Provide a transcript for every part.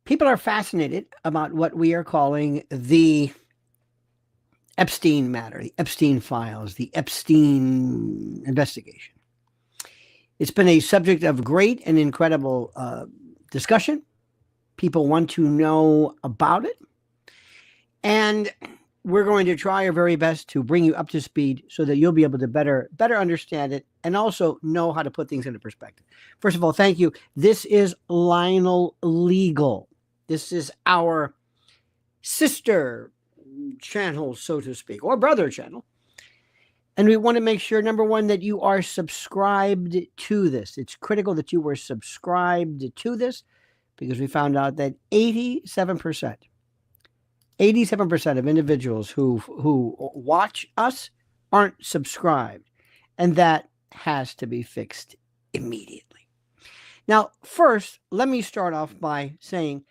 People are fascinated about what we are calling the Epstein matter, the Epstein files, the Epstein investigation. It's been a subject of great and incredible discussion. People want to know about it. And we're going to try our very best to bring you up to speed so that you'll be able to better understand it and also know how to put things into perspective. First of all, thank you. This is Lionel Legal. This is our sister channel, so to speak, or brother channel. And we want to make sure, number one, that you are subscribed to this. It's critical that you were subscribed to this because we found out that 87% of individuals who watch us aren't subscribed. And that has to be fixed immediately. Now, first, let me start off by saying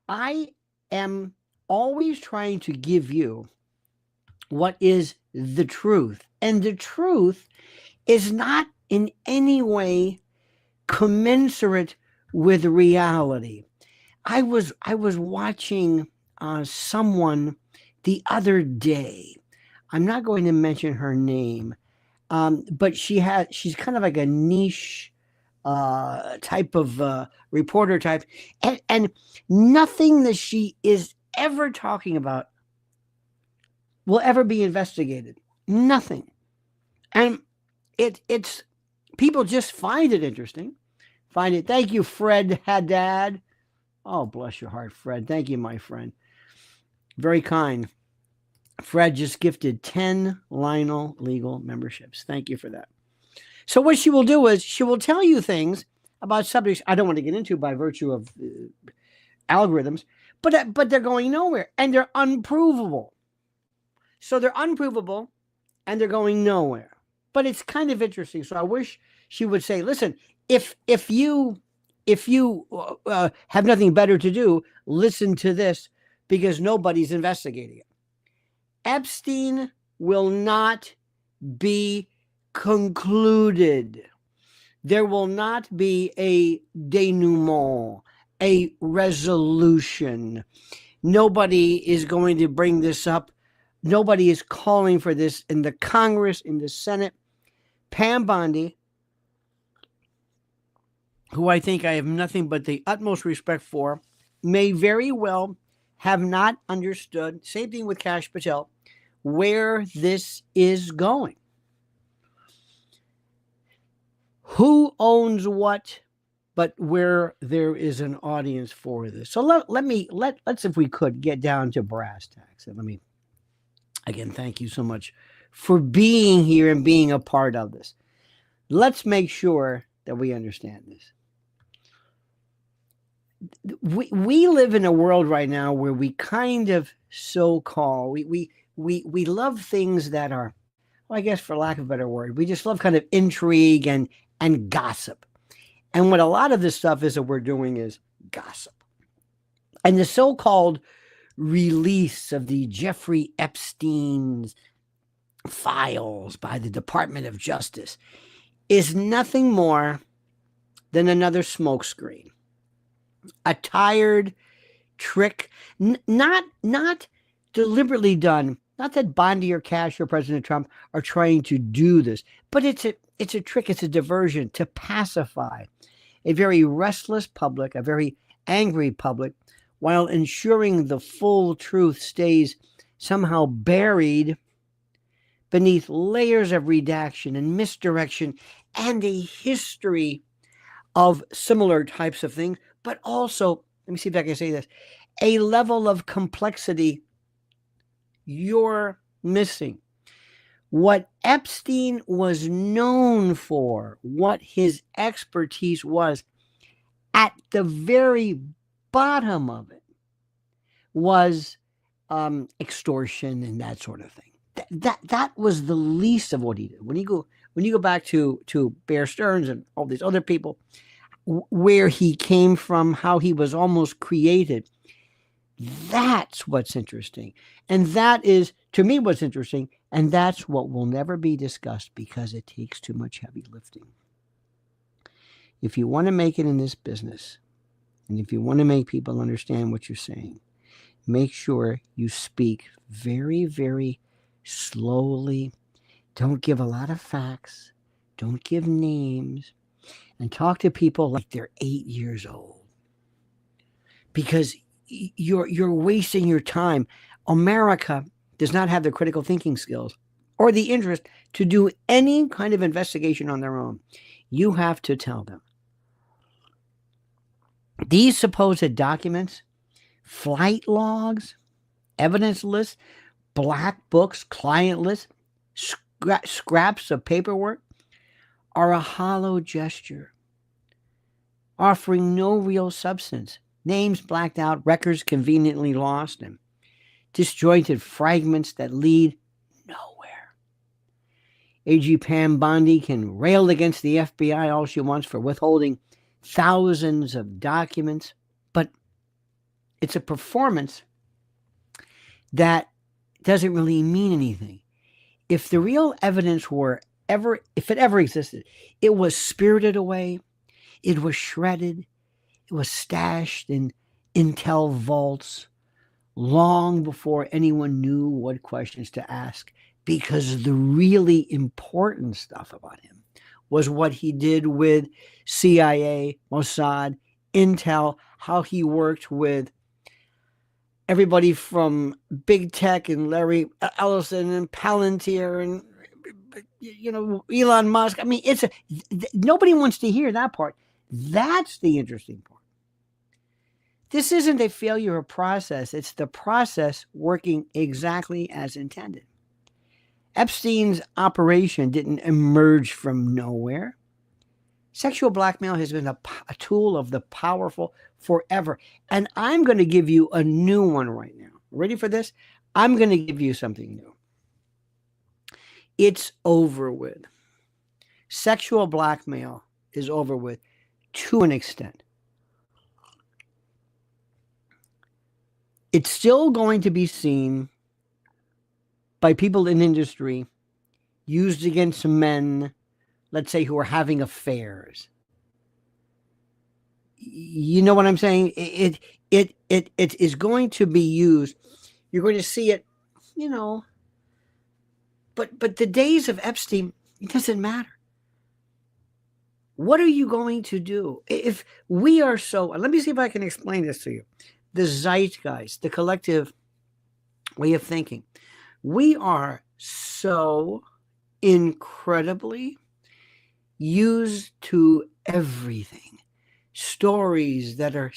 I am always trying to give you what is the truth. And the truth is not in any way commensurate with reality. I was watching someone the other day. I'm not going to mention her name, but she's kind of like a niche type of reporter type, and nothing that she is ever talking about will ever be investigated. Nothing. And it's people just find it interesting. Thank you, Fred Haddad. Oh, bless your heart, Fred. Thank you, my friend. Very kind. Fred just gifted 10 Lionel Legal memberships. Thank you for that. So what she will do is she will tell you things about subjects I don't want to get into by virtue of algorithms, but they're going nowhere and they're unprovable. So they're unprovable and they're going nowhere. But it's kind of interesting. So I wish she would say, listen, if you have nothing better to do, listen to this because nobody's investigating it. Epstein will not be concluded. There will not be a denouement, a resolution. Nobody is going to bring this up. Nobody is calling for this in the Congress, in the Senate. Pam Bondi, who I think I have nothing but the utmost respect for, may very well have not understood, same thing with Kash Patel, where this is going. Who owns what, but where there is an audience for this. So let's if we could get down to brass tacks. And again, thank you so much for being here and being a part of this. Let's make sure that we understand this. We live in a world right now where we kind of so-called, we love things that are, well, I guess for lack of a better word, we just love kind of intrigue and gossip. And what a lot of this stuff is that we're doing is gossip. And the so-called release of the Jeffrey Epstein's files by the Department of Justice is nothing more than another smokescreen, a tired trick, not deliberately done. Not that Bondi or Kash or President Trump are trying to do this, but it's a trick, it's a diversion to pacify a very restless public, a very angry public, while ensuring the full truth stays somehow buried beneath layers of redaction and misdirection and a history of similar types of things, but also, let me see if I can say this, a level of complexity you're missing. What Epstein was known for, what his expertise was, at the very bottom of it was extortion and that sort of thing. That was the least of what he did. When you go back to Bear Stearns and all these other people, where he came from, how he was almost created, that's what's interesting. And that is, to me, what's interesting. And that's what will never be discussed because it takes too much heavy lifting. If you want to make it in this business, And if you want to make people understand what you're saying, make sure you speak very, very slowly. Don't give a lot of facts. Don't give names. And talk to people like they're 8 years old. Because you're wasting your time. America does not have the critical thinking skills or the interest to do any kind of investigation on their own. You have to tell them. These supposed documents, flight logs, evidence lists, black books, client lists, scraps of paperwork, are a hollow gesture, offering no real substance. Names blacked out, records conveniently lost, and disjointed fragments that lead nowhere. AG Pam Bondi can rail against the FBI all she wants for withholding thousands of documents, but it's a performance that doesn't really mean anything. If the real evidence if it ever existed, it was spirited away, it was shredded, it was stashed in intel vaults long before anyone knew what questions to ask, because the really important stuff about him was what he did with CIA, Mossad, Intel, how he worked with everybody from big tech and Larry Ellison and Palantir and Elon Musk. I mean, nobody wants to hear that part. That's the interesting part. This isn't a failure of process. It's the process working exactly as intended. Epstein's operation didn't emerge from nowhere. Sexual blackmail has been a tool of the powerful forever. And I'm going to give you a new one right now. Ready for this? I'm going to give you something new. It's over with. Sexual blackmail is over with to an extent. It's still going to be seen by people in industry, used against men, let's say, who are having affairs. You know what I'm saying? It is going to be used. You're going to see it, But the days of Epstein, it doesn't matter. What are you going to do? If we are so, let me see if I can explain this to you. The zeitgeist, the collective way of thinking. We are so incredibly used to everything. Stories that were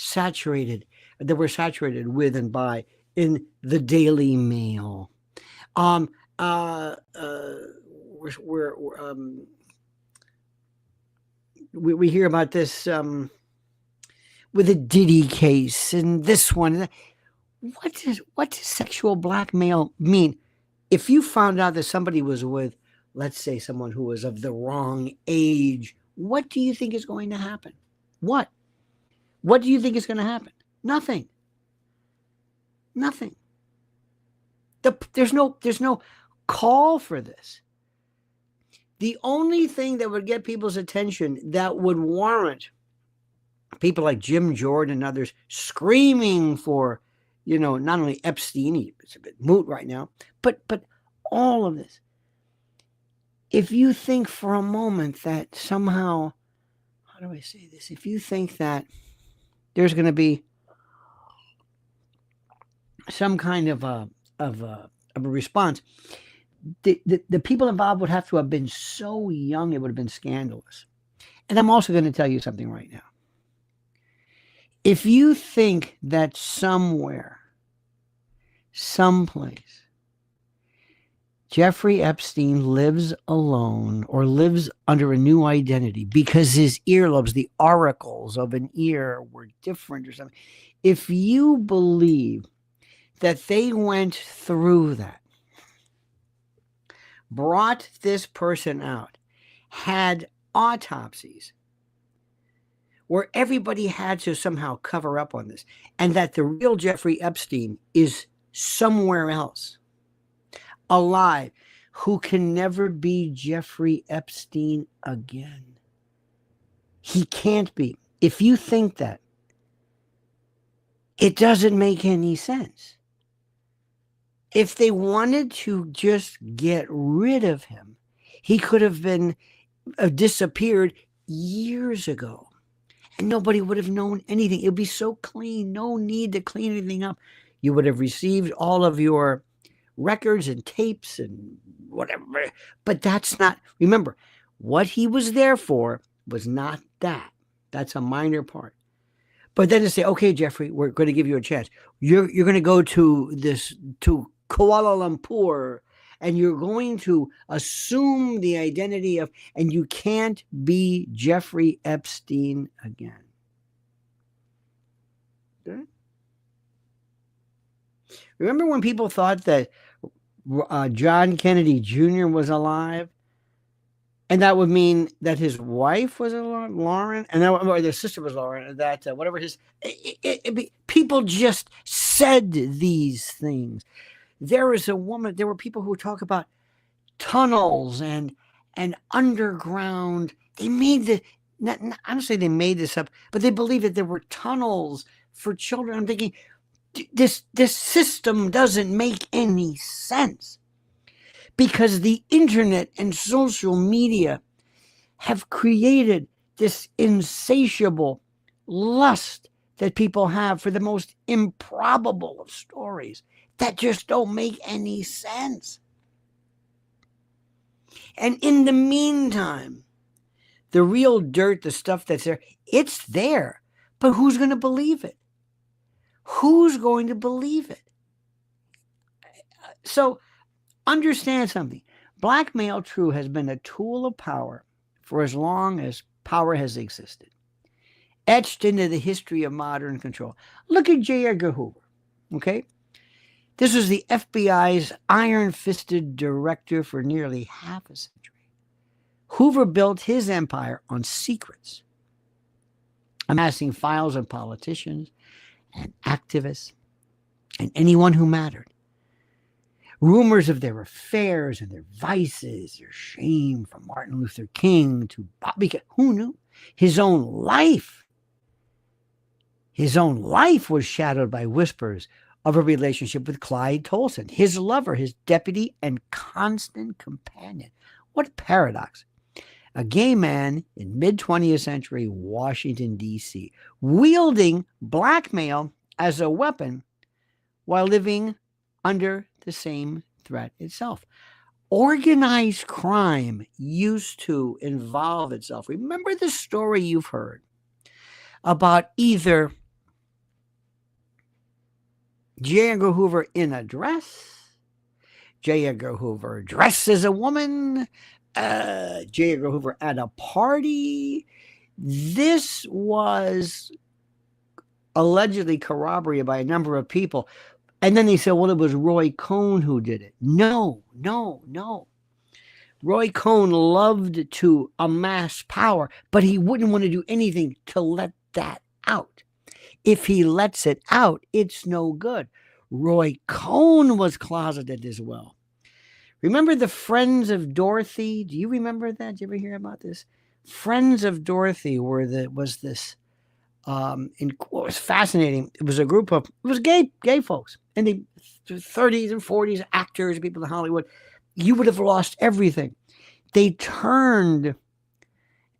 saturated with and by in the Daily Mail. We hear about this with the Diddy case and this one. What does sexual blackmail mean? If you found out that somebody was with, let's say, someone who was of the wrong age, what do you think is going to happen? What do you think is going to happen? Nothing. There's no call for this. The only thing that would get people's attention, that would warrant people like Jim Jordan and others screaming for, not only Epstein, it's a bit moot right now, but all of this. If you think for a moment that somehow, how do I say this? If you think that there's going to be some kind of a response, the people involved would have to have been so young, it would have been scandalous. And I'm also going to tell you something right now. If you think that somewhere, someplace, Jeffrey Epstein lives alone or lives under a new identity because his earlobes, the oracles of an ear, were different or something, if you believe that they went through that, brought this person out, had autopsies where everybody had to somehow cover up on this, and that the real Jeffrey Epstein is somewhere else, alive, who can never be Jeffrey Epstein again. He can't be. If you think that, It doesn't make any sense. If they wanted to just get rid of him, he could have been disappeared years ago, and nobody would have known anything. It would be so clean, no need to clean anything up. You would have received all of your records and tapes and whatever. But that's not, remember, what he was there for was not that. That's a minor part. But then to say, okay, Jeffrey, we're going to give you a chance. You're going to go to Kuala Lumpur, and you're going to assume the identity of, and you can't be Jeffrey Epstein again. Okay? Remember when people thought that John Kennedy Jr. was alive? And that would mean that his wife was Lauren, and that, or their sister was Lauren, that whatever his... people just said these things. There was a woman, there were people who talk about tunnels and underground. They made the, I'm not saying they made this up, but they believed that there were tunnels for children. I'm thinking, this system doesn't make any sense, because the internet and social media have created this insatiable lust that people have for the most improbable of stories that just don't make any sense. And in the meantime, the real dirt, the stuff that's there, it's there. But who's going to believe it? Who's going to believe it? So understand something. Blackmail, true, has been a tool of power for as long as power has existed, etched into the history of modern control. Look at J. Edgar Hoover, okay? This was the FBI's iron-fisted director for nearly half a century. Hoover built his empire on secrets, amassing files on politicians and activists and anyone who mattered. Rumors of their affairs and their vices, their shame, from Martin Luther King to Bobby, who knew? His own life was shadowed by whispers of a relationship with Clyde Tolson, his lover, his deputy and constant companion. What a paradox. A gay man in mid-20th century Washington, D.C., wielding blackmail as a weapon while living under the same threat itself. Organized crime used to involve itself. Remember the story you've heard about either J. Edgar Hoover in a dress, J. Edgar Hoover dressed as a woman, J. Edgar Hoover at a party. This was allegedly corroborated by a number of people. And then they said, well, it was Roy Cohn who did it. No. Roy Cohn loved to amass power, but he wouldn't want to do anything to let that out. If he lets it out, it's no good. Roy Cohn was closeted as well. Remember the Friends of Dorothy? Do you remember that? Did you ever hear about this? Friends of Dorothy was what was fascinating. It was a group of, it was gay folks in the 30s and 40s, actors, people in Hollywood. You would have lost everything. They turned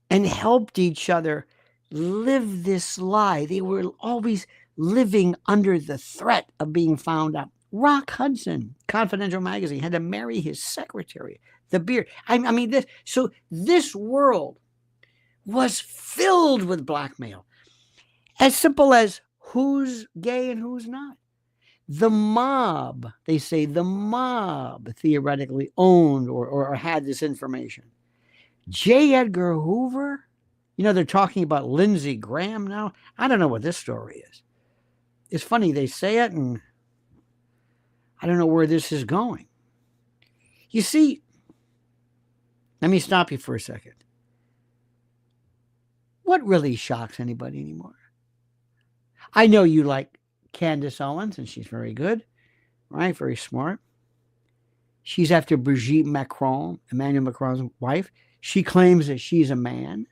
and helped each other live this lie. They were always living under the threat of being found out. Rock Hudson, Confidential magazine, had to marry his secretary, the beard. I mean, this world was filled with blackmail. As simple as who's gay and who's not. The mob, they say the mob theoretically owned or had this information. J. Edgar Hoover, they're talking about Lindsey Graham now. I don't know what this story is. It's funny, they say it, and I don't know where this is going. You see, let me stop you for a second. What really shocks anybody anymore? I know you like Candace Owens, and she's very good, right? Very smart. She's after Brigitte Macron, Emmanuel Macron's wife. She claims that she's a man.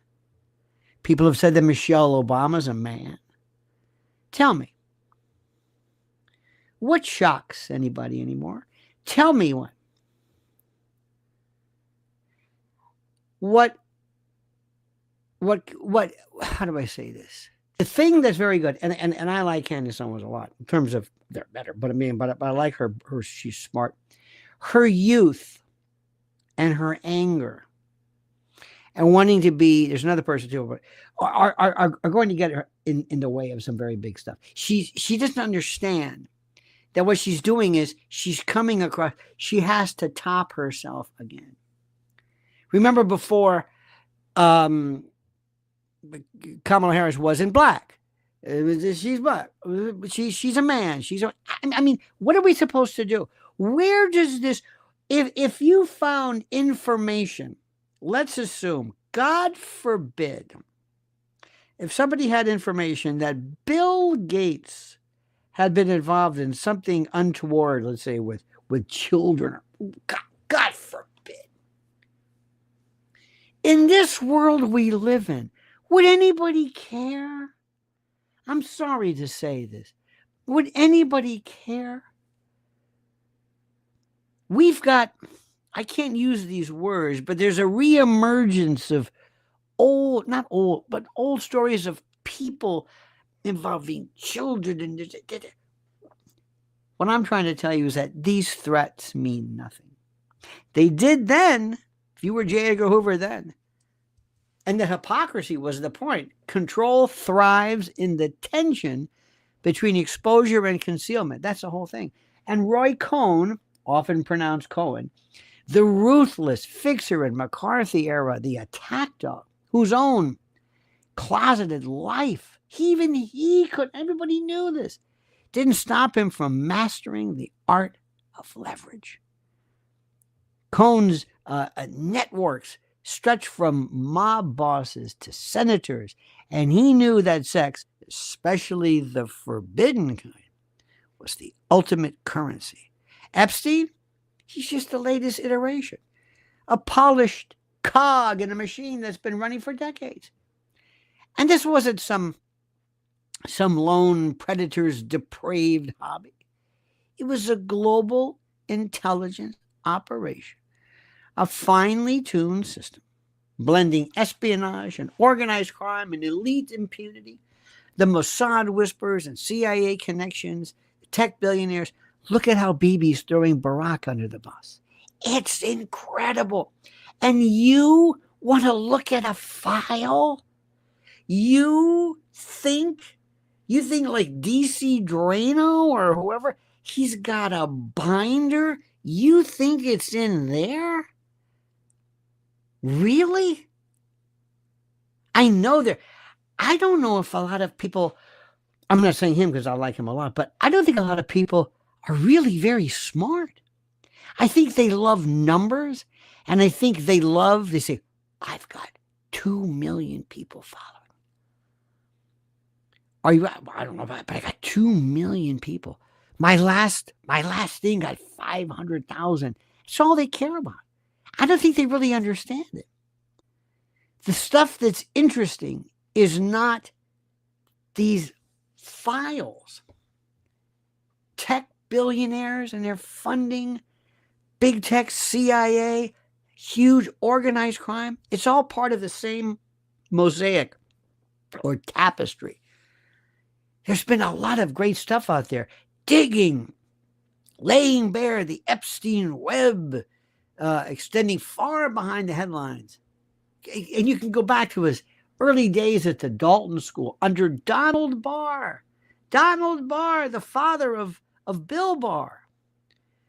People have said that Michelle Obama's a man. Tell me, What shocks anybody anymore? Tell me one. What, how do I say this? The thing that's very good, and I like Candace Owens a lot in terms of they're better, but I like her, she's smart. Her youth and her anger and wanting to be, there's another person too, but are going to get her in the way of some very big stuff. She doesn't understand that what she's doing is she's coming across, she has to top herself again. Remember before Kamala Harris wasn't black. She's black. She's a man. I mean, what are we supposed to do? Where does this, if you found information, let's assume, God forbid, if somebody had information that Bill Gates had been involved in something untoward, let's say with children, God forbid. In this world we live in, would anybody care? I'm sorry to say this. Would anybody care? We've got, I can't use these words, but there's a reemergence of not old, but old stories of people involving children. And what I'm trying to tell you is that these threats mean nothing. They did then, if you were J. Edgar Hoover then. And the hypocrisy was the point. Control thrives in the tension between exposure and concealment. That's the whole thing. And Roy Cohn, often pronounced Cohen, the ruthless fixer in McCarthy era, the attack dog, whose own closeted life, everybody knew this, didn't stop him from mastering the art of leverage. Cohn's networks stretched from mob bosses to senators, and he knew that sex, especially the forbidden kind, was the ultimate currency. Epstein, he's just the latest iteration, a polished cog in a machine that's been running for decades. And this wasn't some lone predator's depraved hobby. It was a global intelligence operation, a finely tuned system, blending espionage and organized crime and elite impunity, the Mossad whispers and CIA connections, the tech billionaires. Look at how Bibi's throwing Barak under the bus. It's incredible. And you want to look at a file? You think like DC Drano or whoever, he's got a binder? You think it's in there? Really? I know I don't know if a lot of people, I'm not saying him because I like him a lot, but I don't think a lot of people are really very smart. I think they love numbers, and I think they say, I've got 2 million people following. I don't know about it, but I got 2 million people. My last thing got 500,000. It's all they care about. I don't think they really understand it. The stuff that's interesting is not these files. Tech billionaires and their funding, big tech, CIA, huge organized crime. It's all part of the same mosaic or tapestry. There's been a lot of great stuff out there. Digging, laying bare the Epstein web, extending far behind the headlines. And you can go back to his early days at the Dalton School under Donald Barr. Donald Barr, the father of Bill Barr,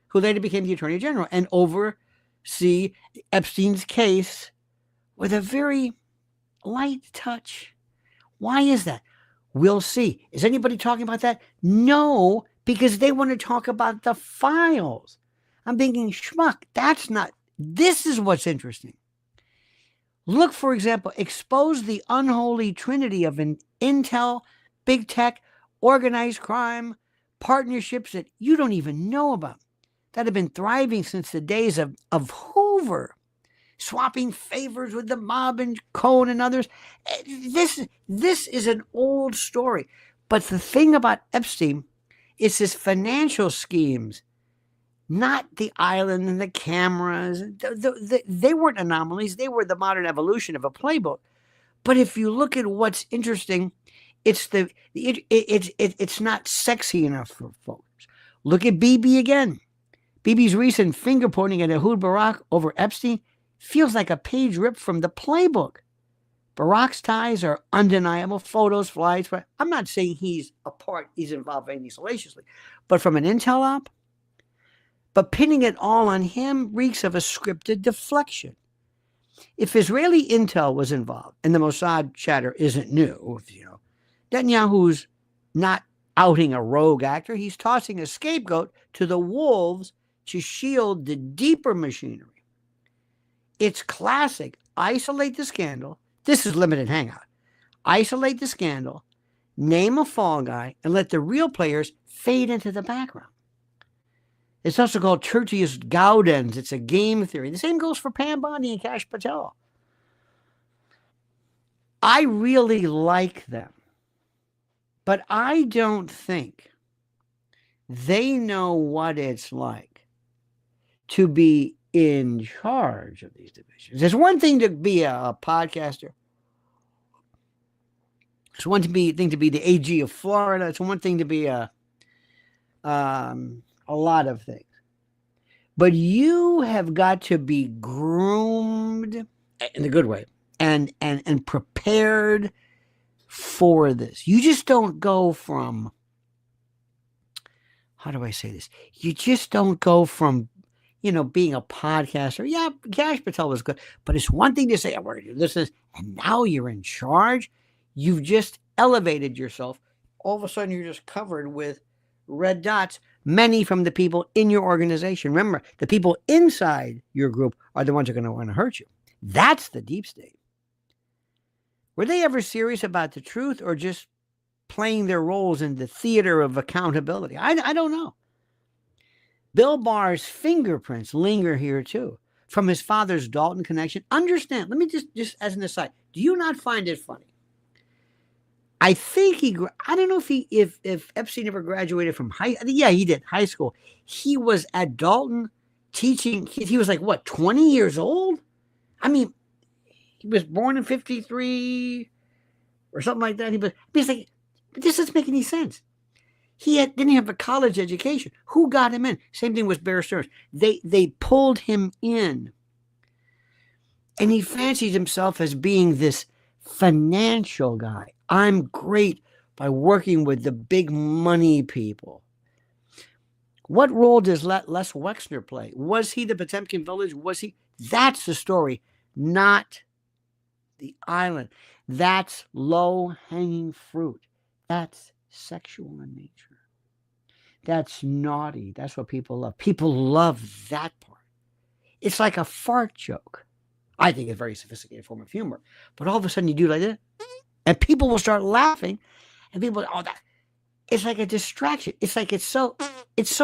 who later became the Attorney General, and oversee Epstein's case with a very light touch. Why is that? We'll see. Is anybody talking about that? No, because they want to talk about the files. I'm thinking, schmuck, this is what's interesting. Look, for example, expose the unholy trinity of an intel, big tech, organized crime, partnerships that you don't even know about, that have been thriving since the days of Hoover, swapping favors with the mob and Cohen and others. This is an old story. But the thing about Epstein It's his financial schemes, not the island and the cameras. They weren't anomalies. They were the modern evolution of a playbook. But if you look at what's interesting, it's it's not sexy enough for folks. Look at Bibi again. Bibi's recent finger pointing at Ehud Barak over Epstein feels like a page ripped from the playbook. Barak's ties are undeniable. Photos, flights. I'm not saying he's involved in any salaciously, but from an intel op. But pinning it all on him reeks of a scripted deflection. If Israeli intel was involved, and the Mossad chatter isn't new, Netanyahu's not outing a rogue actor. He's tossing a scapegoat to the wolves to shield the deeper machinery. It's classic. Isolate the scandal. This is limited hangout. Isolate the scandal, name a fall guy, and let the real players fade into the background. It's also called Tertius Gaudens. It's a game theory. The same goes for Pam Bondi and Kash Patel. I really like them, but I don't think they know what it's like to be in charge of these divisions. There's one thing to be a podcaster. It's one thing to be the AG of Florida. It's one thing to be a lot of things. But you have got to be groomed in a good way and prepared for this. You just don't go from, how do I say this? You just don't go from, being a podcaster. Yeah, Kash Patel was good. But it's one thing to say, we're going to do this, and now you're in charge. You've just elevated yourself. All of a sudden, you're just covered with red dots, many from the people in your organization. Remember, the people inside your group are the ones who are going to want to hurt you. That's the deep state. Were they ever serious about the truth or just playing their roles in the theater of accountability? I don't know. Bill Barr's fingerprints linger here too, from his father's Dalton connection. Understand, let me just as an aside, do you not find it funny? I think I don't know if Epstein ever graduated from yeah, he did, high school. He was at Dalton teaching. He was like, what, 20 years old? I mean, he was born in 1953 or something like that. He's like, this doesn't make any sense. He didn't have a college education. Who got him in? Same thing with Bear Stearns. They pulled him in. And he fancied himself as being this financial guy. I'm great by working with the big money people. What role does Les Wexner play? Was he the Potemkin Village? That's the story, not the island. That's low-hanging fruit. That's sexual in nature. That's naughty. That's what people love. People love that part. It's like a fart joke. I think it's a very sophisticated form of humor. But all of a sudden you do like that, and people will start laughing, and people, that. It's like a distraction. It's like it's so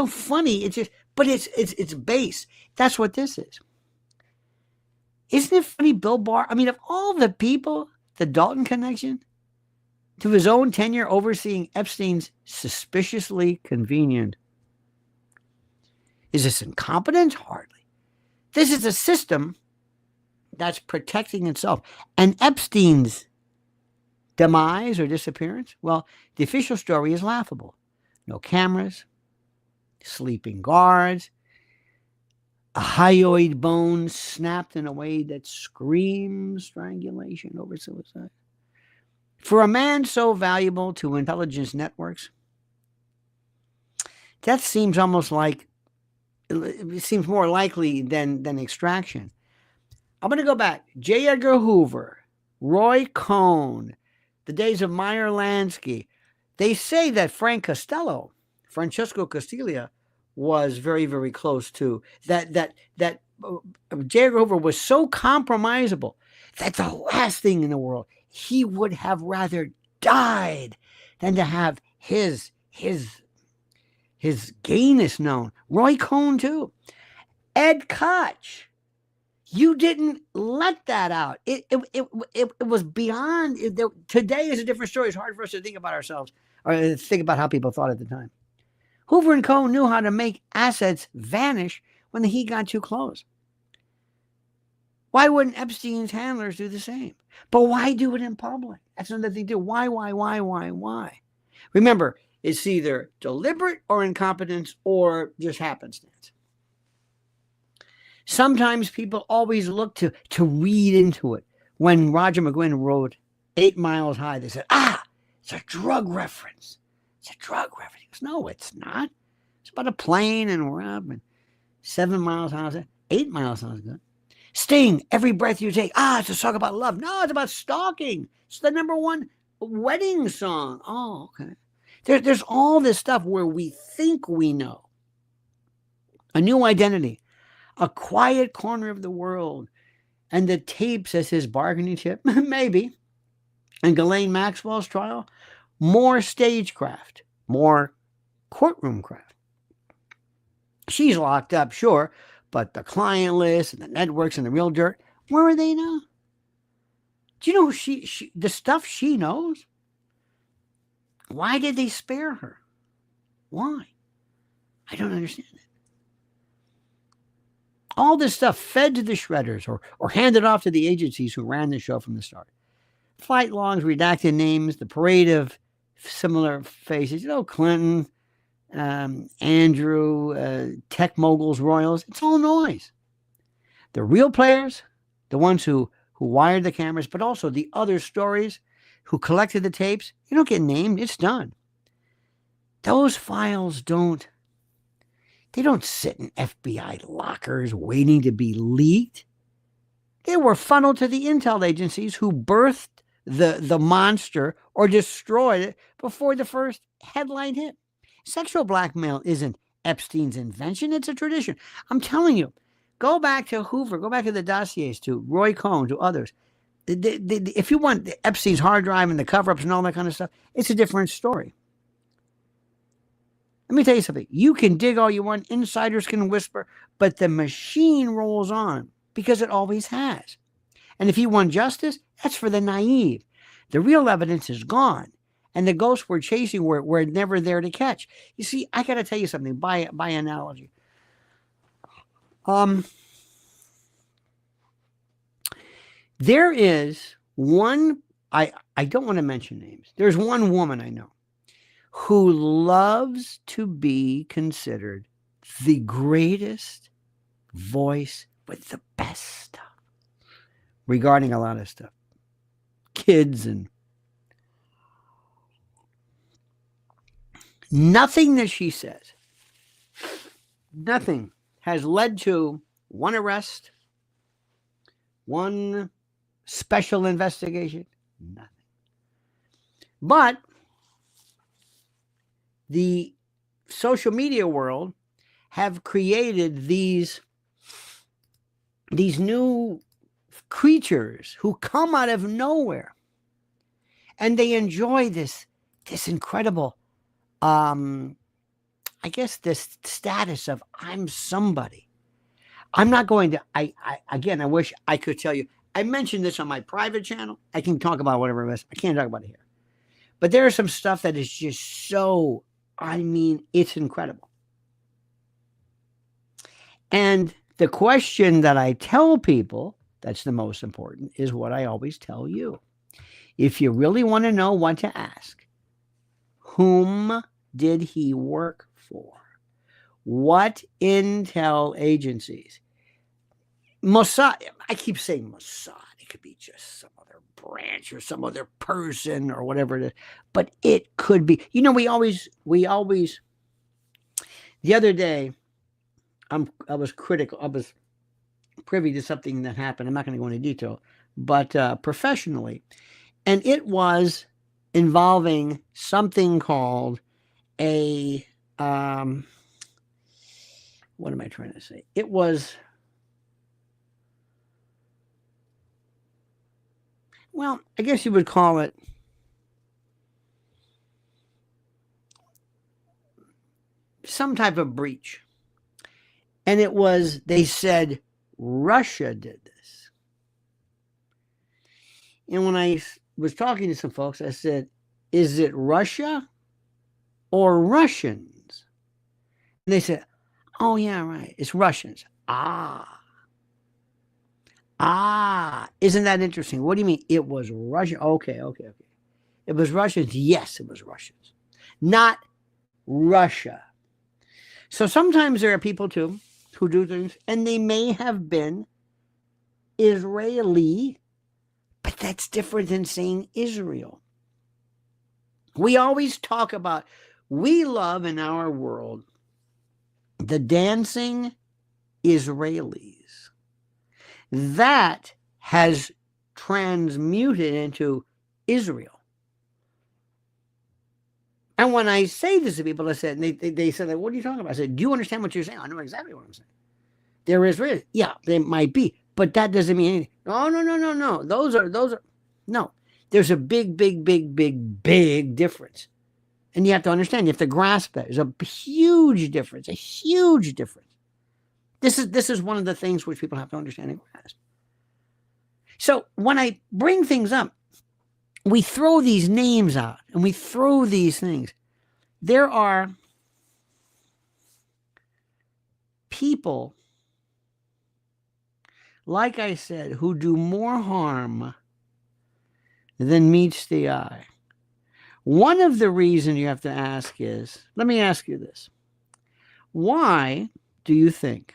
funny. But it's base. That's what this is. Isn't it funny, Bill Barr? I mean, of all the people, the Dalton connection to his own tenure overseeing Epstein's suspiciously convenient. Is this incompetence? Hardly. This is a system that's protecting itself. And Epstein's demise or disappearance, well, the official story is laughable. No cameras, sleeping guards, a hyoid bone snapped in a way that screams strangulation over suicide. For a man so valuable to intelligence networks, that seems almost like, it seems more likely than extraction. I'm going to go back. J. Edgar Hoover, Roy Cohn, the days of Meyer Lansky. They say that Francesco Castiglia, was very, very close to that. J. Edgar Hoover was so compromisable that the last thing in the world, he would have rather died than to have his gayness known. Roy Cohn too. Ed Koch. You didn't let that out. It was beyond. Today is a different story. It's hard for us to think about ourselves or think about how people thought at the time. Hoover and Co. knew how to make assets vanish when the heat got too close. Why wouldn't Epstein's handlers do the same? But why do it in public? That's another thing too. Why? Remember, it's either deliberate or incompetence or just happenstance. Sometimes people always look to read into it. When Roger McGuinn wrote 8 Miles High, they said, it's a drug reference. It's a drug reference. He goes, no, it's not. It's about a plane and we're up and 7 miles high. 8 miles sounds good. Sting, Every Breath You Take. It's a song about love. No, it's about stalking. It's the #1 wedding song. Oh, okay. There's all this stuff where we think we know. A new identity. A quiet corner of the world. And the tapes as his bargaining chip. Maybe. And Ghislaine Maxwell's trial. More stagecraft. More courtroom craft. She's locked up, sure. But the client list and the networks and the real dirt, where are they now? Do you know the stuff she knows? Why did they spare her? Why? I don't understand it. All this stuff fed to the shredders or handed off to the agencies who ran the show from the start. Flight logs, redacted names, the parade of similar faces. Clinton, Andrew, tech moguls, royals. It's all noise. The real players, the ones who wired the cameras, but also the other stories, who collected the tapes, you don't get named. It's done. Those files don't sit in FBI lockers waiting to be leaked. They were funneled to the intel agencies who birthed the monster or destroyed it before the first headline hit. Sexual blackmail isn't Epstein's invention. It's a tradition. I'm telling you, go back to Hoover, go back to the dossiers, to Roy Cohn, to others. If you want Epstein's hard drive and the cover-ups and all that kind of stuff, it's a different story. Let me tell you something. You can dig all you want. Insiders can whisper, but the machine rolls on because it always has. And if you want justice, that's for the naive. The real evidence is gone. And the ghosts we're chasing were never there to catch. You see, I got to tell you something by analogy. There is one, I don't want to mention names. There's one woman I know who loves to be considered the greatest voice with the best stuff regarding a lot of stuff. Kids and nothing that she says, nothing has led to one arrest, one special investigation, nothing. But the social media world have created these new creatures who come out of nowhere, and they enjoy this incredible I guess this status of I'm somebody. I'm not going to, I wish I could tell you. I mentioned this on my private channel. I can talk about whatever it is. I can't talk about it here. But there is some stuff that is just so, it's incredible. And the question that I tell people, that's the most important, is what I always tell you. If you really want to know what to ask, whom did he work for? What intel agencies? Mossad. I keep saying Mossad. It could be just some other branch or some other person or whatever it is. But it could be. We always. The other day, I was critical. I was privy to something that happened. I'm not going to go into detail, but professionally, and it was involving something called a what am I trying to say? It was, well, I guess you would call it some type of breach. And it was, they said, Russia did this. And when I was talking to some folks, I said, is it Russia or Russians? And they said, oh, yeah, right. It's Russians. Isn't that interesting? What do you mean? It was Russian. Okay. It was Russians. Yes, it was Russians, not Russia. So sometimes there are people too who do things, and they may have been Israeli, but that's different than saying Israel. We always talk about, we love in our world the dancing Israelis. That has transmuted into Israel. And when I say this to people, I said, and they said, like, what are you talking about? I said, do you understand what you're saying? I know exactly what I'm saying. They're Israeli. Yeah, they might be, but that doesn't mean anything. No. Those are, no. There's a big difference. And you have to understand, you have to grasp that. There's a huge difference, a huge difference. This is one of the things which people have to understand and grasp. So when I bring things up, we throw these names out and we throw these things. There are people, like I said, who do more harm than meets the eye. One of the reasons you have to ask is, let me ask you this. Why do you think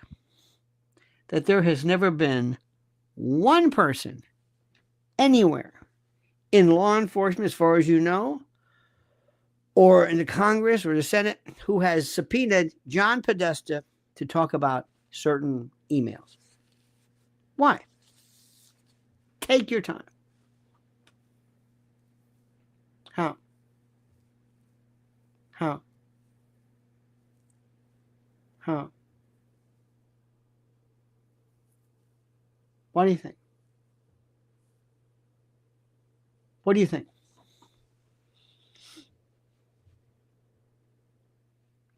that there has never been one person anywhere in law enforcement, as far as you know, or in the Congress or the Senate, who has subpoenaed John Podesta to talk about certain emails? Why? Take your time. How? What do you think? What do you think?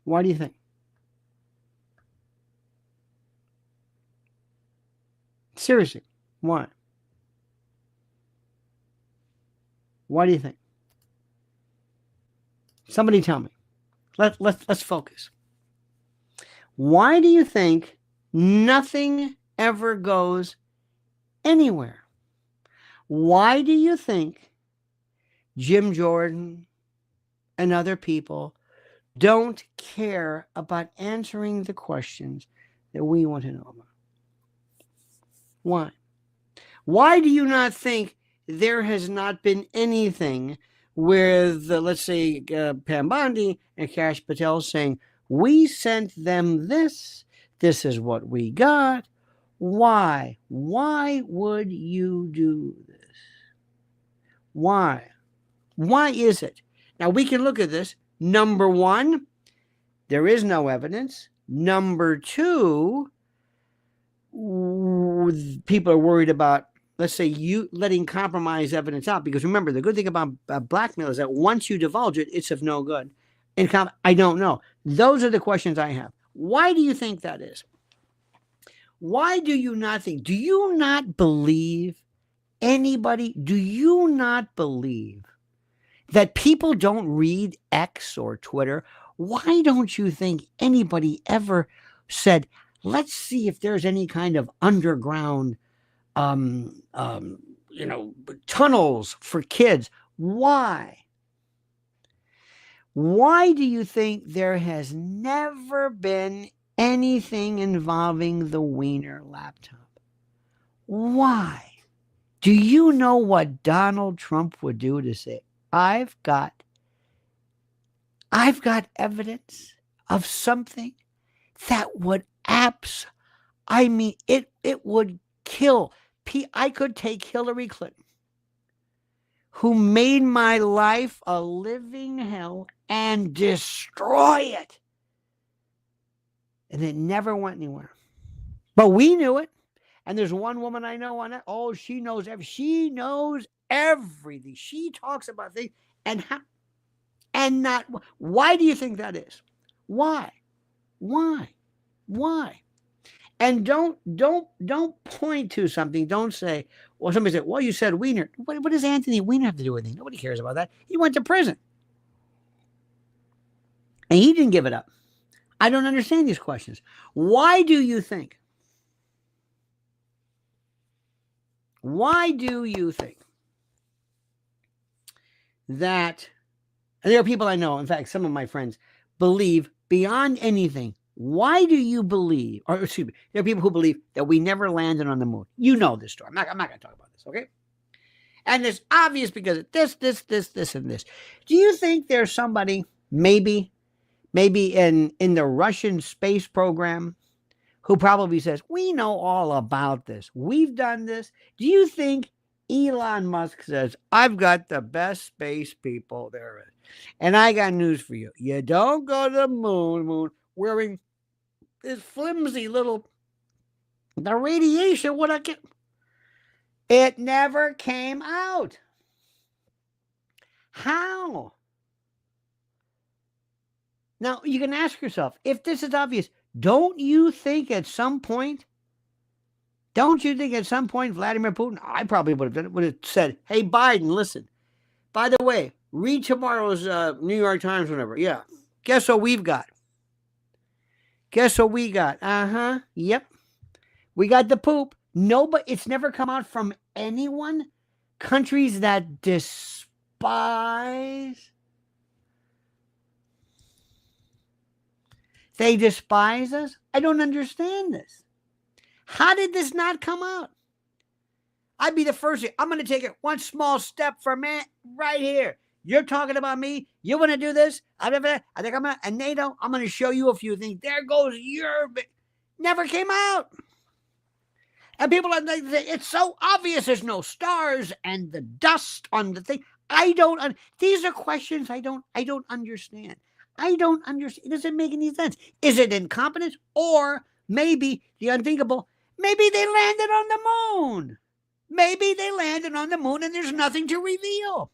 Why do you think? Seriously, why? Why do you think? Somebody tell me. Let's focus. Why do you think nothing ever goes anywhere? Why do you think Jim Jordan and other people don't care about answering the questions that we want to know about? Why? Why do you not think there has not been anything with, let's say, Pam Bondi and Kash Patel saying, we sent them this, this is what we got? Why? Why would you do this? Why? Why is it? Now, we can look at this. Number one, there is no evidence. Number two, people are worried about, let's say, you letting compromised evidence out. Because remember, the good thing about blackmail is that once you divulge it, it's of no good. And I don't know. Those are the questions I have. Why do you think that is? Why do you not think? Do you not believe anybody? Do you not believe that people don't read X or Twitter? Why don't you think anybody ever said, let's see if there's any kind of underground, tunnels for kids? Why? Why do you think there has never been anything involving the Wiener laptop? Why? Do you know what Donald Trump would do to say, I've got evidence of something that would it would kill. I could take Hillary Clinton, who made my life a living hell, and destroy it. And it never went anywhere. But we knew it. And there's one woman I know on it. Oh, she knows everything. She talks about things and how, and not. Why do you think that is? Why? And don't point to something. Don't say, well, somebody said, well, you said Wiener. What does Anthony Weiner have to do with anything? Nobody cares about that. He went to prison. And he didn't give it up. I don't understand these questions. Why do you think that there are people I know, in fact, some of my friends believe beyond anything? Why do you believe, or excuse me, there are people who believe that we never landed on the moon? You know this story. I'm not going to talk about this, okay? And it's obvious because of this, and this. Do you think there's somebody, maybe in the Russian space program, who probably says, we know all about this. We've done this. Do you think Elon Musk says, I've got the best space people there is, and I got news for you. You don't go to the moon wearing this flimsy little, the radiation, what I get. It never came out. How? Now, you can ask yourself, if this is obvious, don't you think at some point Vladimir Putin, I probably would have done it, would have said, hey, Biden, listen, by the way, read tomorrow's New York Times, whatever. Yeah. Guess what we've got? Yep. We got the poop. No, but it's never come out from anyone. Countries that despise. They despise us? I don't understand this. How did this not come out? I'd be the first. I'm going to take it one small step for man right here. You're talking about me. You want to do this? I think I'm going to, and NATO, I'm going to show you a few things. There goes your, never came out. And people are like, it's so obvious there's no stars and the dust on the thing. These are questions I don't understand. I don't understand. It doesn't make any sense. Is it incompetence? Or maybe the unthinkable, maybe they landed on the moon. Maybe they landed on the moon and there's nothing to reveal.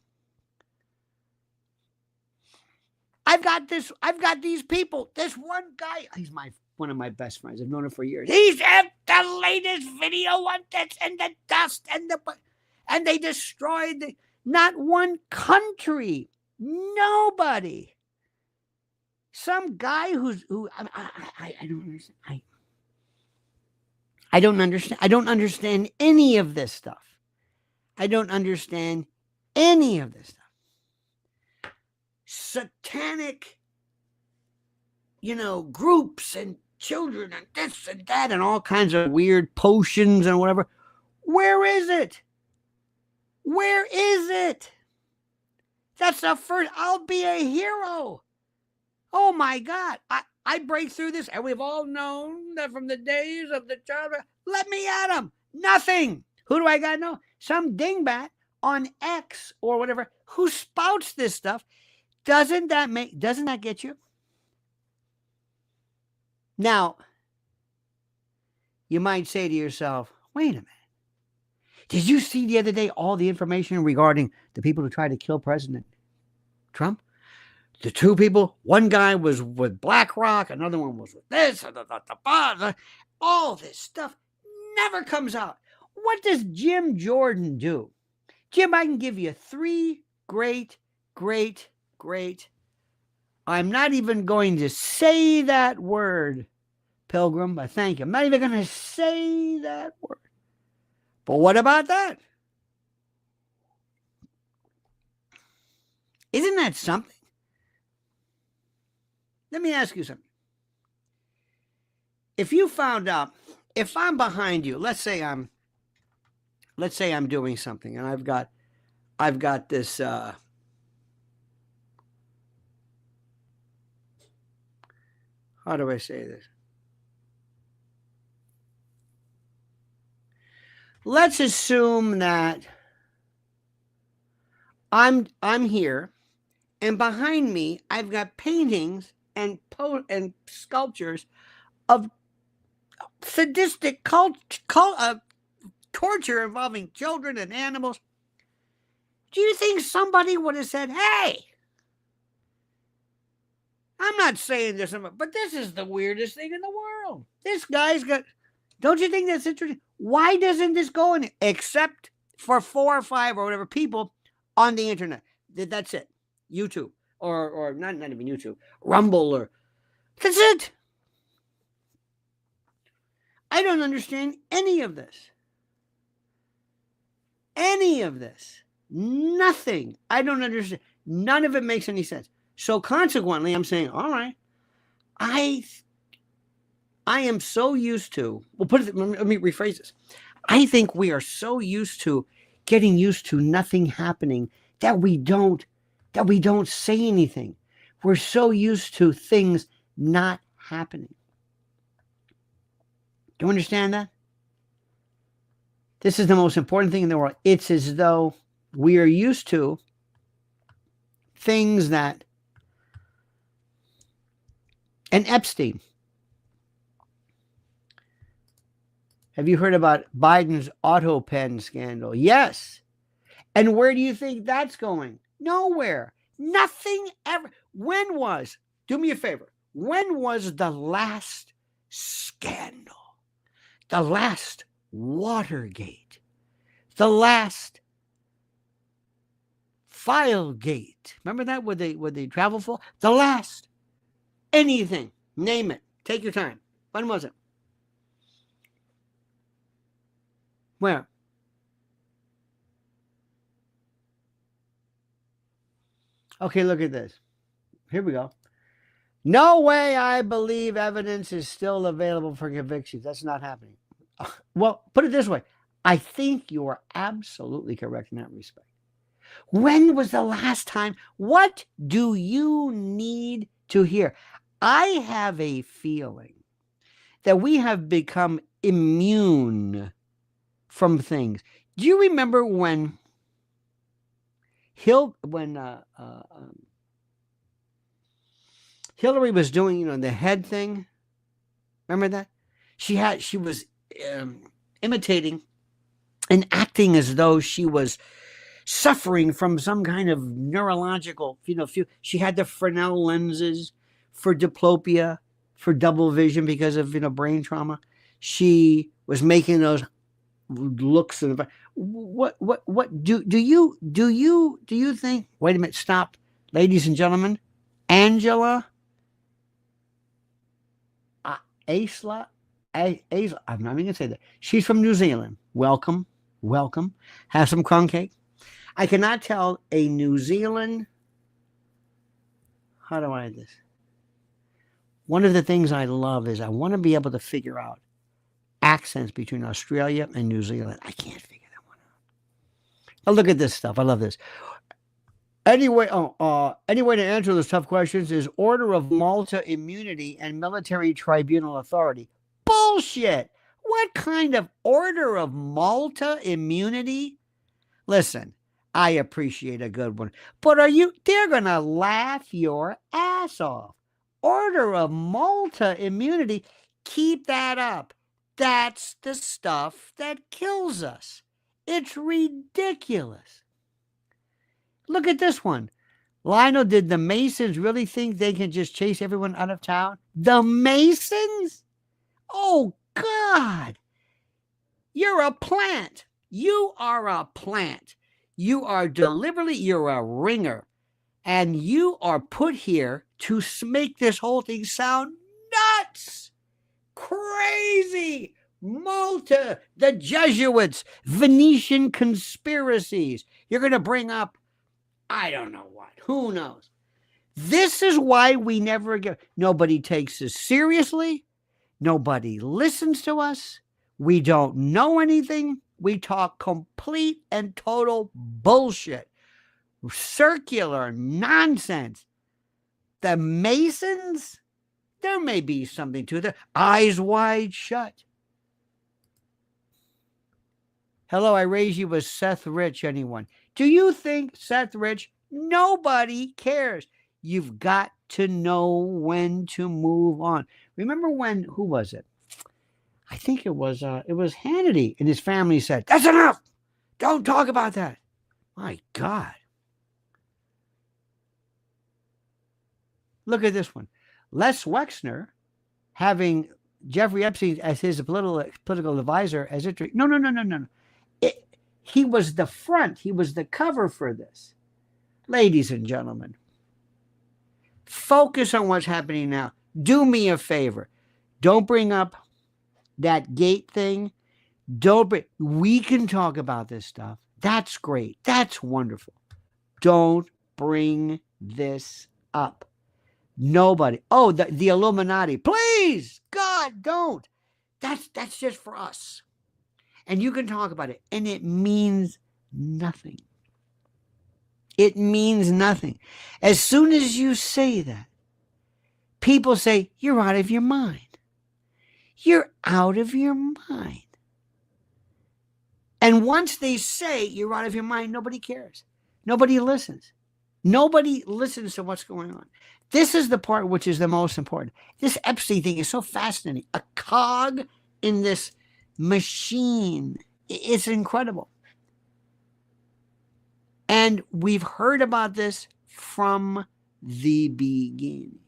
I've got these people. This one guy, he's one of my best friends. I've known him for years. He's at the latest video on this and the dust and they destroyed not one country. Nobody. Some guy who I don't understand. I don't understand. I don't understand any of this stuff. I don't understand any of this stuff. Satanic, groups and children and this and that and all kinds of weird potions and whatever. Where is it? Where is it? That's the first. I'll be a hero. Oh my God. I break through this, and we've all known that from the days of the child. Let me at him. Nothing. Who do I got to know? Some dingbat on X or whatever who spouts this stuff. Doesn't that get you? Now, you might say to yourself, wait a minute. Did you see the other day all the information regarding the people who tried to kill President Trump? The two people, one guy was with BlackRock, another one was with this, all this stuff never comes out. What does Jim Jordan do? Jim, I can give you 3 great, I'm not even going to say that word, Pilgrim, but thank you. I'm not even going to say that word. But what about that? Isn't that something? Let me ask you something. If you found out, if I'm behind you, let's say I'm doing something and I've got this how do I say this? Let's assume that I'm here, and behind me I've got paintings and sculptures of sadistic torture involving children and animals. Do you think somebody would have said, hey, I'm not saying this, but this is the weirdest thing in the world. This guy's got, don't you think that's interesting? Why doesn't this go in, except for 4 or 5 or whatever people on the internet? That's it. YouTube or not even YouTube, Rumble or That's it. I don't understand any of this. Any of this. Nothing. I don't understand. None of it makes any sense. So consequently, I'm saying, all right, I am so used to, let me rephrase this. I think we are so used to getting used to nothing happening that we don't say anything. We're so used to things not happening. Do you understand that? This is the most important thing in the world. It's as though we are used to things that, and Epstein. Have you heard about Biden's auto pen scandal? Yes. And where do you think that's going? Nowhere. Nothing ever. Do me a favor, when was the last scandal? The last Watergate? The last Filegate? Remember that? Would they travel for? The last anything. Name it. Take your time. When was it? Where? Okay, look at this. Here we go. No way I believe evidence is still available for convictions. That's not happening. Well, put it this way. I think you are absolutely correct in that respect. When was the last time? What do you need to hear? I have a feeling that we have become immune from things. Do you remember when Hillary was doing, the head thing? Remember that? She was imitating and acting as though she was suffering from some kind of neurological, she had the Fresnel lenses for diplopia, for double vision because of, brain trauma. She was making those looks and what do you think? Wait a minute, stop, ladies and gentlemen. Angela Asla, I'm not even gonna say that. She's from New Zealand. Welcome. Have some crumb cake. I cannot tell a New Zealand. How do I do this? One of the things I love is I want to be able to figure out accents between Australia and New Zealand. I can't figure that one out. Now look at this stuff. I love this. Anyway, any way to answer those tough questions is Order of Malta immunity and military tribunal authority. Bullshit. What kind of Order of Malta immunity? Listen, I appreciate a good one, but they're going to laugh your ass off. Order of Malta immunity. Keep that up. That's the stuff that kills us. It's ridiculous. Look at this one. Lionel, did the Masons really think they can just chase everyone out of town? The Masons? Oh, God. You're a plant. You are a plant. You're a ringer. And you are put here to make this whole thing sound nuts. Crazy. Malta, the Jesuits, Venetian conspiracies. You're going to bring up, I don't know what. Who knows? This is why we never get. Nobody takes us seriously. Nobody listens to us. We don't know anything. We talk complete and total bullshit. Circular nonsense. The Masons? There may be something to that. Eyes wide shut. Hello, I raise you as Seth Rich, anyone. Do you think Seth Rich? Nobody cares. You've got to know when to move on. Remember who was it? I think it was Hannity and his family said, that's enough. Don't talk about that. My God. Look at this one. Les Wexner having Jeffrey Epstein as his political advisor as it. No. He was the front. He was the cover for this. Ladies and gentlemen, focus on what's happening now. Do me a favor. Don't bring up that gate thing. We can talk about this stuff. That's great. That's wonderful. Don't bring this up. Nobody. Oh, the Illuminati. Please, God, don't. That's just for us. And you can talk about it. And it means nothing. It means nothing. As soon as you say that, people say, you're out of your mind. You're out of your mind. And once they say you're out of your mind, nobody cares. Nobody listens. Nobody listens to what's going on. This is the part which is the most important. This Epstein thing is so fascinating. A cog in this machine. It's incredible. And we've heard about this from the beginning.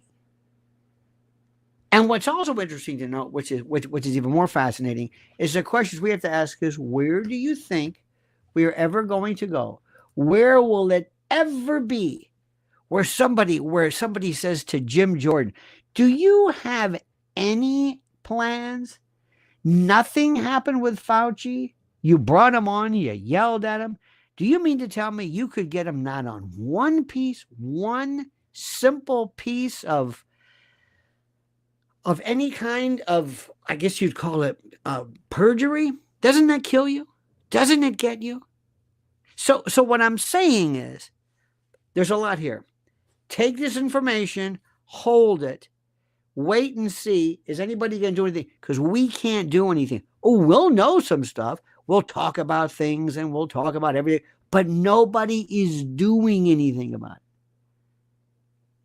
And what's also interesting to note, which is even more fascinating, is the questions we have to ask is, where do you think we are ever going to go? Where will it ever be where somebody says to Jim Jordan, do you have any plans? Nothing happened with Fauci. You brought him on, you yelled at him. Do you mean to tell me you could get him not on one simple piece of any kind of, I guess you'd call it perjury? Doesn't that kill you? Doesn't it get you? So what I'm saying is, there's a lot here. Take this information, hold it, wait and see, is anybody going to do anything? Because we can't do anything. Oh, we'll know some stuff. We'll talk about things and we'll talk about everything, but nobody is doing anything about it.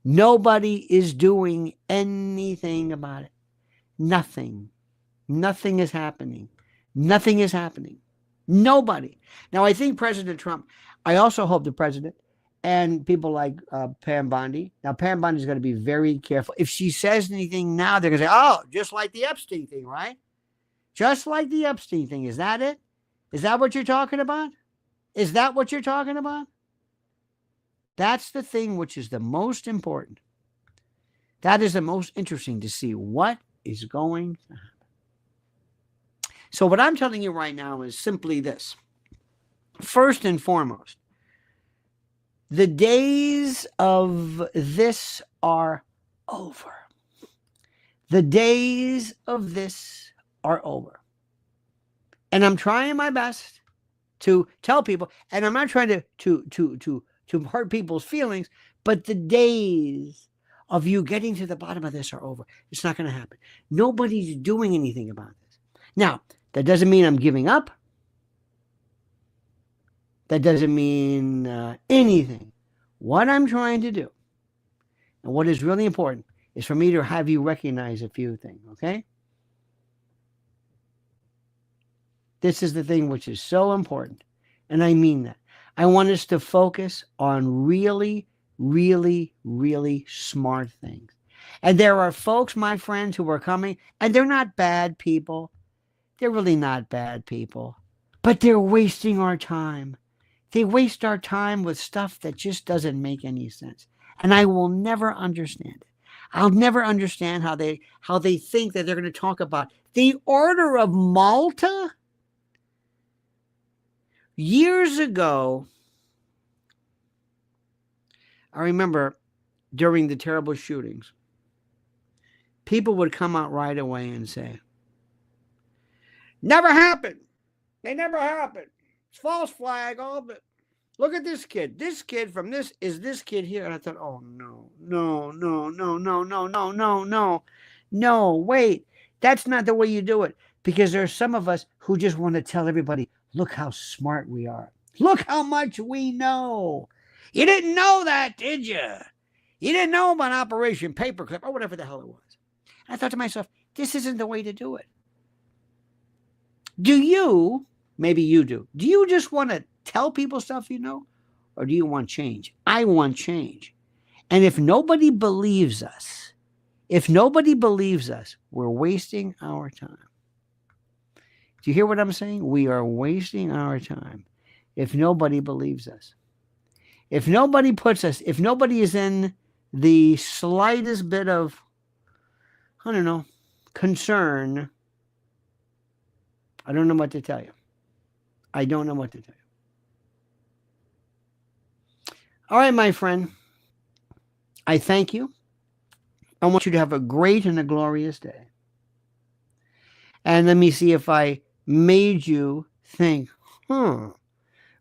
Nobody is doing anything about it. Nothing. Nothing is happening. Nothing is happening. Nobody. Now, I think President Trump, I also hope the president and people like Pam Bondi. Now, Pam Bondi is going to be very careful. If she says anything now, they're going to say, oh, just like the Epstein thing, right? Just like the Epstein thing. Is that it? Is that what you're talking about? Is that what you're talking about? That's the thing which is the most important. That is the most interesting to see what is going to happen. So what I'm telling you right now is simply this. First and foremost, the days of this are over. The days of this are over. And I'm trying my best to tell people, and I'm not trying to hurt people's feelings, but the days of you getting to the bottom of this are over. It's not going to happen. Nobody's doing anything about this. Now, that doesn't mean I'm giving up. That doesn't mean anything. What I'm trying to do, and what is really important, is for me to have you recognize a few things, okay? This is the thing which is so important, and I mean that. I want us to focus on really, really, really smart things. And there are folks, my friends, who are coming, and they're not bad people. They're really not bad people, but they're wasting our time. They waste our time with stuff that just doesn't make any sense. And I will never understand it. I'll never understand how they think that they're going to talk about the Order of Malta. Years ago, I remember during the terrible shootings, people would come out right away and say, never happened. They never happened. It's false flag, all of it. Look at this kid. This kid from this is this kid here. And I thought, oh, no, wait. That's not the way you do it. Because there are some of us who just want to tell everybody, look how smart we are. Look how much we know. You didn't know that, did you? You didn't know about Operation Paperclip or whatever the hell it was. And I thought to myself, this isn't the way to do it. Do you, maybe you do you just want to tell people stuff you know? Or do you want change? I want change. And if nobody believes us, we're wasting our time. Do you hear what I'm saying? We are wasting our time if nobody believes us. If nobody is in the slightest bit of I don't know, concern. I don't know what to tell you. I don't know what to tell you. All right, my friend. I thank you. I want you to have a great and a glorious day. And let me see if I made you think,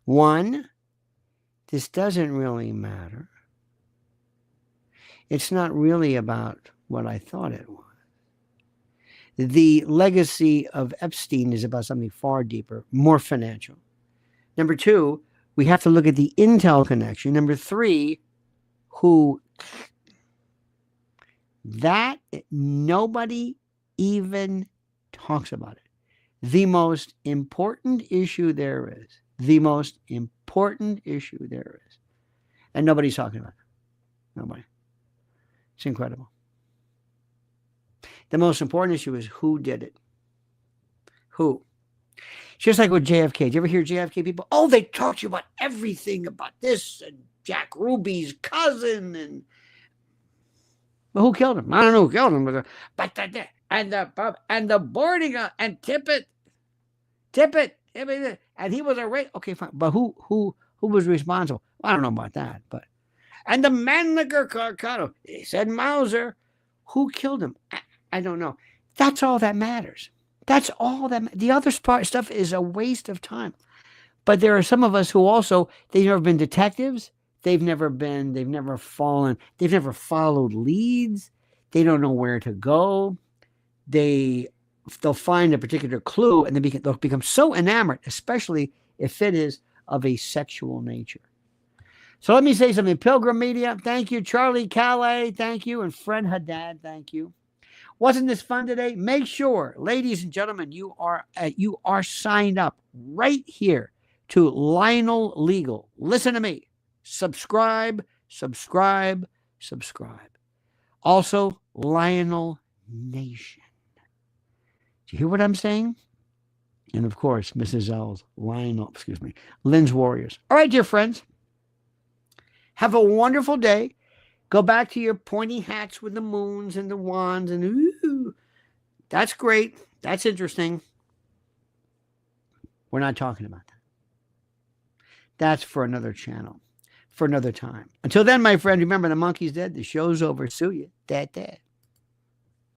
one, this doesn't really matter. It's not really about what I thought it was. The legacy of Epstein is about something far deeper, more financial. Number two, we have to look at the intel connection. Number three, that nobody even talks about it. The most important issue there is. The most important issue there is. And nobody's talking about it. Nobody. It's incredible. The most important issue is who did it. Who? Just like with JFK. Did you ever hear JFK people? Oh, they talk to you about everything about this and Jack Ruby's cousin and. But who killed him? I don't know who killed him. But the boarding and Tippett, and he was a rape. Okay, fine. But who was responsible? I don't know about that. But and the Mannlicher Carcano, he said Mauser. Who killed him? I don't know. That's all that matters. That's all that. The other stuff is a waste of time. But there are some of us who also, they've never been detectives. They've never followed leads. They don't know where to go. They'll find a particular clue and they'll become so enamored, especially if it is of a sexual nature. So let me say something. Pilgrim Media, thank you. Charlie Calais, thank you. And Fred Haddad, thank you. Wasn't this fun today? Make sure, ladies and gentlemen, you are signed up right here to Lionel Legal. Listen to me. Subscribe. Also, Lionel Nation. Do you hear what I'm saying? And of course, Mrs. L's Lynn's Warriors. All right, dear friends. Have a wonderful day. Go back to your pointy hats with the moons and the wands and ooh, that's great. That's interesting. We're not talking about that. That's for another channel, for another time. Until then, my friend, remember the monkey's dead. The show's over. Sue you. Dad.